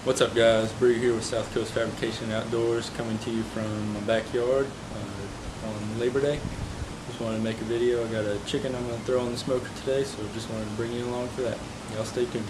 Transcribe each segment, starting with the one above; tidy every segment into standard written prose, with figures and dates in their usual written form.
What's up, guys? Bree here with South Coast Fabrication Outdoors, coming to you from my backyard on Labor Day. Just wanted to make a video. I got a chicken I'm going to throw on the smoker today, so just wanted to bring you along for that. Y'all stay tuned.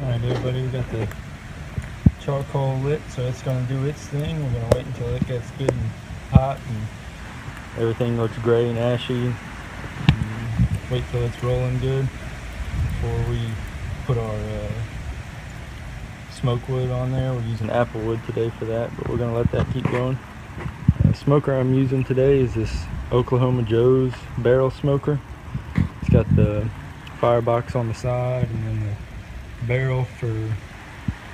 Alright everybody, we got the charcoal lit, so it's going to do its thing. We're going to wait until it gets good and hot and everything looks gray and ashy. Wait till it's rolling good before we put our smoke wood on there. We're using apple wood today for that, but we're going to let that keep going. Smoker I'm using today is this Oklahoma Joe's barrel smoker. It's got the firebox on the side and then the barrel for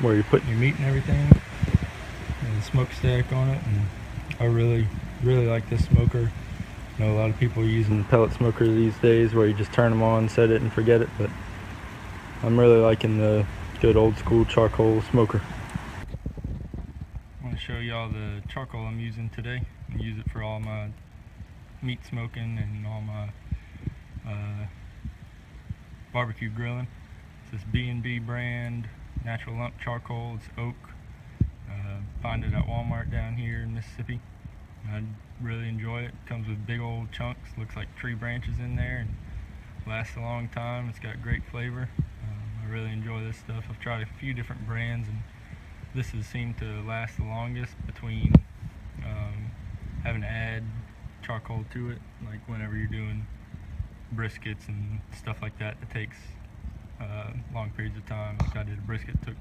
where you're putting your meat and everything, and the smokestack on it. And I really like this smoker. I know a lot of people are using pellet smokers these days where you just turn them on, set it and forget it, but I'm really liking the good old school charcoal smoker. I want to show y'all the charcoal I'm using today. I use it for all my meat smoking and all my barbecue grilling. It's this B&B brand natural lump charcoal. It's oak. Find it at Walmart down here in Mississippi. I really enjoy it. It comes with big old chunks. Looks like tree branches in there and lasts a long time. It's got great flavor. I really enjoy this stuff. I've tried a few different brands and this has seemed to last the longest between having to add charcoal to it, like whenever you're doing briskets and stuff like that. It takes long periods of time. Like I did a brisket, it took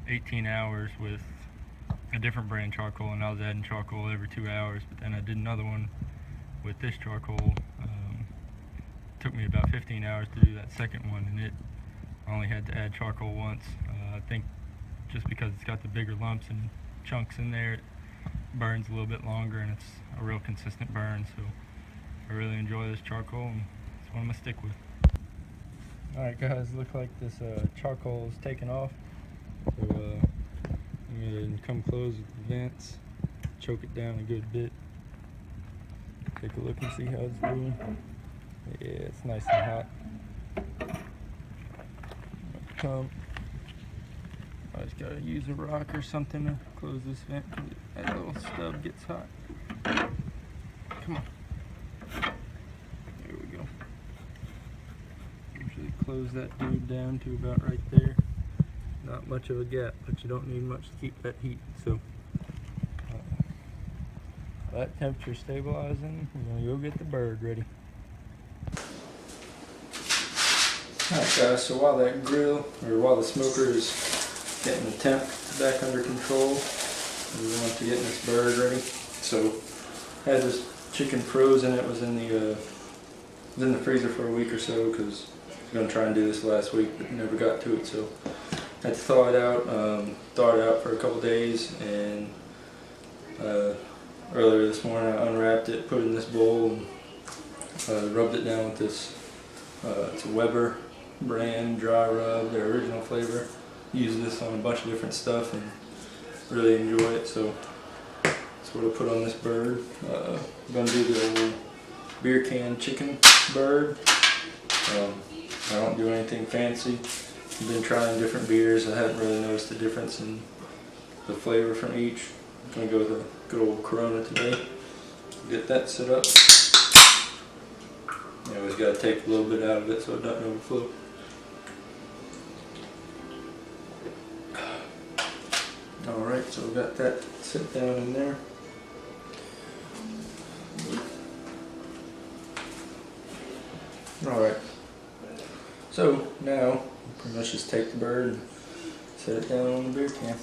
18 hours with a different brand charcoal, and I was adding charcoal every 2 hours. But then I did another one with this charcoal. It took me about 15 hours to do that second one, and I only had to add charcoal once. I think just because it's got the bigger lumps and chunks in there, it burns a little bit longer, and it's a real consistent burn. So I really enjoy this charcoal, and it's one I'm gonna stick with. Alright guys, look like this charcoal is taking off. So I'm going to come close with the vents, choke it down a good bit. Take a look and see how it's doing. Yeah, it's nice and hot. I just got to use a rock or something to close this vent because that little stub gets hot. Come on. Close that dude down to about right there. Not much of a gap, but you don't need much to keep that heat. So that temperature stabilizing, we're gonna go get the bird ready. Alright guys, so while the smoker is getting the temp back under control, we want to get this bird ready. So I had this chicken frozen. It was in the freezer for a week or so because I was going to try and do this last week, but never got to it, so I had to thaw it out. Thawed it out for a couple days, and earlier this morning I unwrapped it, put it in this bowl, and rubbed it down with this. It's a Weber brand dry rub, their original flavor. Use this on a bunch of different stuff and really enjoy it. So that's what I put on this bird. I'm going to do the old beer can chicken bird. I don't do anything fancy. I've been trying different beers. I haven't really noticed the difference in the flavor from each. I'm going to go with a good old Corona today. Get that set up. You always got to take a little bit out of it so it doesn't overflow. Alright, so we've got that set down in there. Alright, so now Pretty much just take the bird and set it down on the beer can.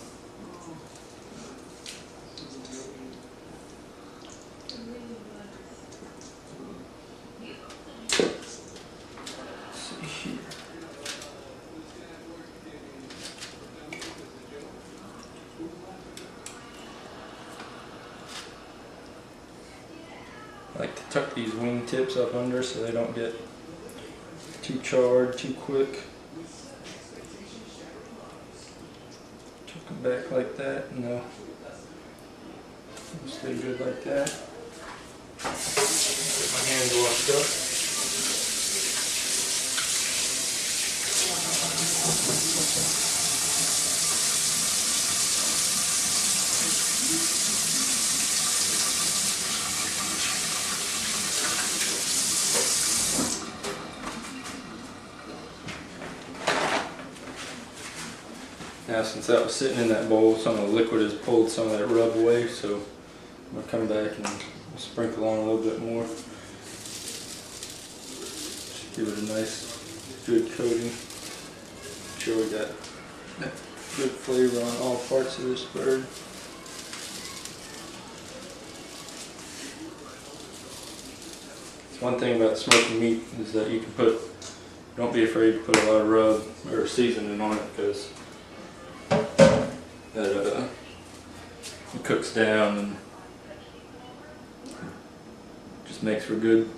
I like to tuck these wing tips up under so they don't get too charred too quick. Tuck them back like that and they'll stay good like that. Get my hands washed up. Now since that was sitting in that bowl, some of the liquid has pulled some of that rub away, so I'm going to come back and sprinkle on a little bit more. Just give it a nice good coating. Make sure we got that good flavor on all parts of this bird. One thing about smoking meat is that you can don't be afraid to put a lot of rub or seasoning on it, because that it cooks down and just makes for good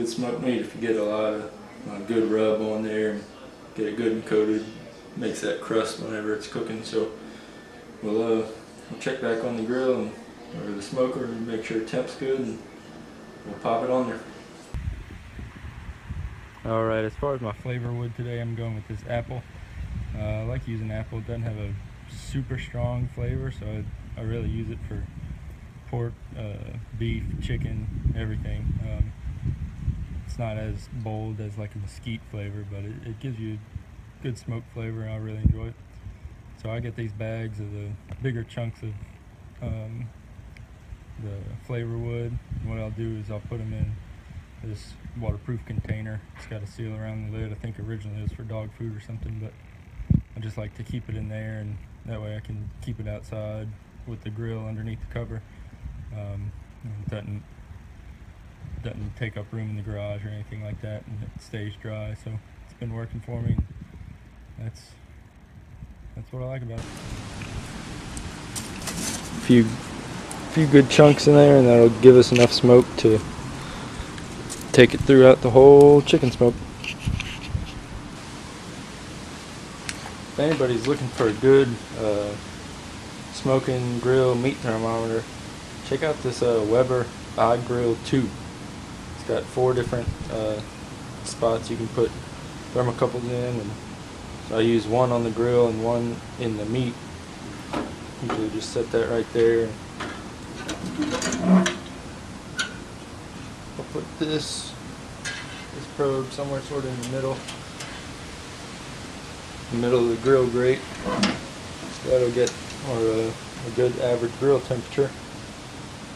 smoked meat. If you get a lot of good rub on there and get it good and coated, makes that crust whenever it's cooking. So we'll check back on the grill or the smoker and make sure temp's good, and we'll pop it on there. Alright, as far as my flavor wood today, I'm going with this apple. I like using apple. It doesn't have a super strong flavor, so I really use it for pork, beef, chicken, everything. It's not as bold as like a mesquite flavor, but it gives you good smoke flavor, and I really enjoy it. So I get these bags of the bigger chunks of the flavor wood, and what I'll do is I'll put them in this waterproof container. It's got a seal around the lid. I think originally it was for dog food or something, but I just like to keep it in there, and that way I can keep it outside with the grill underneath the cover. It doesn't take up room in the garage or anything like that, and it stays dry. So it's been working for me. That's what I like about it. A few good chunks in there, and that'll give us enough smoke to take it throughout the whole chicken smoke. If anybody's looking for a good smoking grill meat thermometer, check out this Weber iGrill 2. It's got 4 different spots you can put thermocouples in, and so I use one on the grill and one in the meat. Usually just set that right there. I'll put this probe somewhere sort of in the middle of the grill grate, so that'll get a good average grill temperature.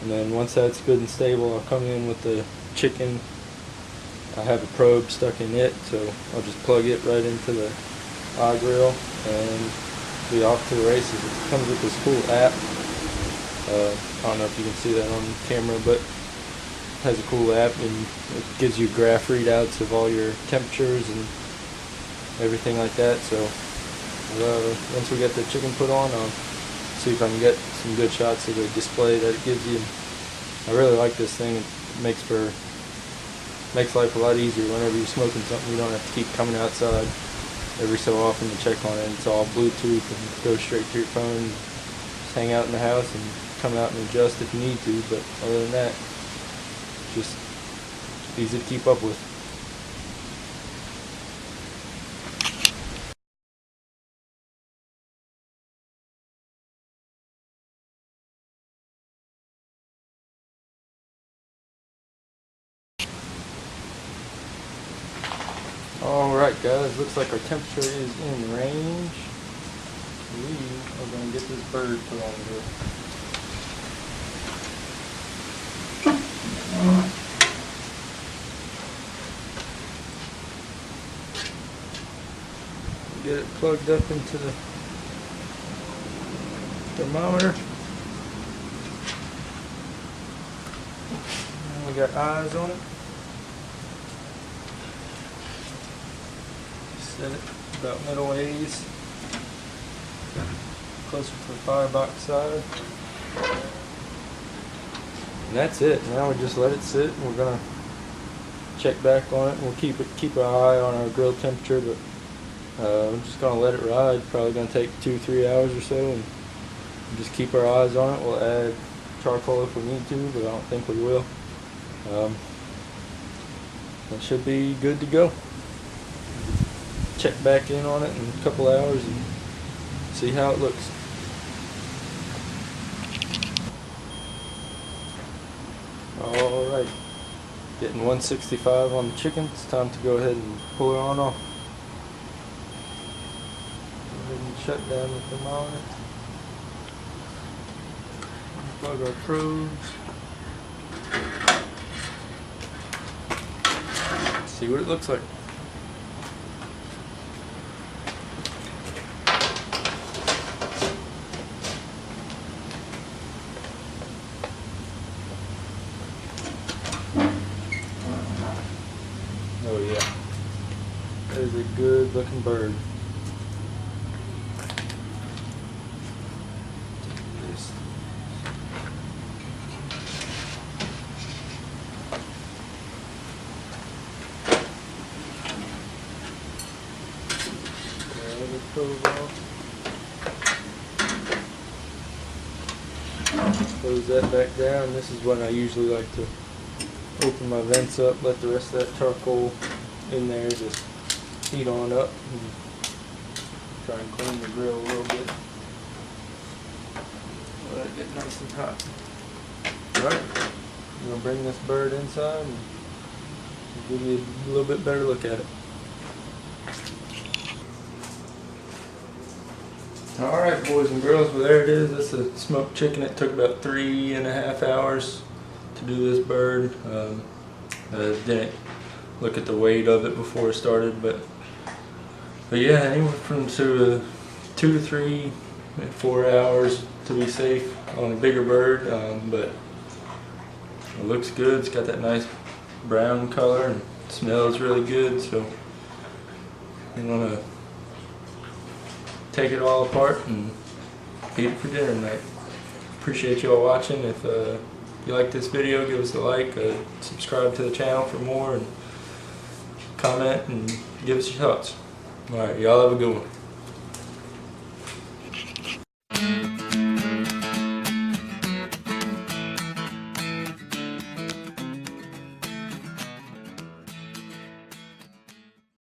And then once that's good and stable, I'll come in with the chicken. I have a probe stuck in it, so I'll just plug it right into the iGrill and be off to the races. It comes with this cool app. I don't know if you can see that on camera, but it has a cool app, and it gives you graph readouts of all your temperatures and everything like that. So once we get the chicken put on, I'll see if I can get some good shots of the display that it gives you. I really like this thing. It makes life a lot easier. Whenever you're smoking something, you don't have to keep coming outside every so often to check on it. It's all Bluetooth and goes straight to your phone. Just hang out in the house and come out and adjust if you need to, but other than that, just easy to keep up with. Alright guys, looks like our temperature is in range. We are going to get this bird put on here. get it plugged up into the thermometer. And we got eyes on it. Set it about middle ways, closer to the firebox side. And that's it. Now we just let it sit, and we're gonna check back on it. We'll keep our eye on our grill temperature, but we're just gonna let it ride. Probably gonna take 2-3 hours or so, and just keep our eyes on it. We'll add charcoal if we need to, but I don't think we will. That should be good to go. Check back in on it in a couple hours and see how it looks. Alright, getting 165 on the chicken. It's time to go ahead and pull it on off. Go ahead and shut down the thermometer. Plug our probes. See what it looks like. Oh yeah, that is a good looking bird. Probe off. Close that back down. This is when I usually like to open my vents up, let the rest of that charcoal in there just heat on up, and try and clean the grill a little bit. Let it get nice and hot. Alright, I'm going to bring this bird inside and give you a little bit better look at it. Alright, boys and girls, well there it is. That's a smoked chicken. It took about 3.5 hours to do this bird. Didn't look at the weight of it before it started, but yeah, anywhere from 2 to 3, 4 hours to be safe on a bigger bird, but it looks good. It's got that nice brown color and smells really good, so I'm gonna take it all apart and eat it for dinner tonight. Appreciate you all watching. If you like this video, give us a like, subscribe to the channel for more, and comment and give us your thoughts. Alright, y'all have a good one.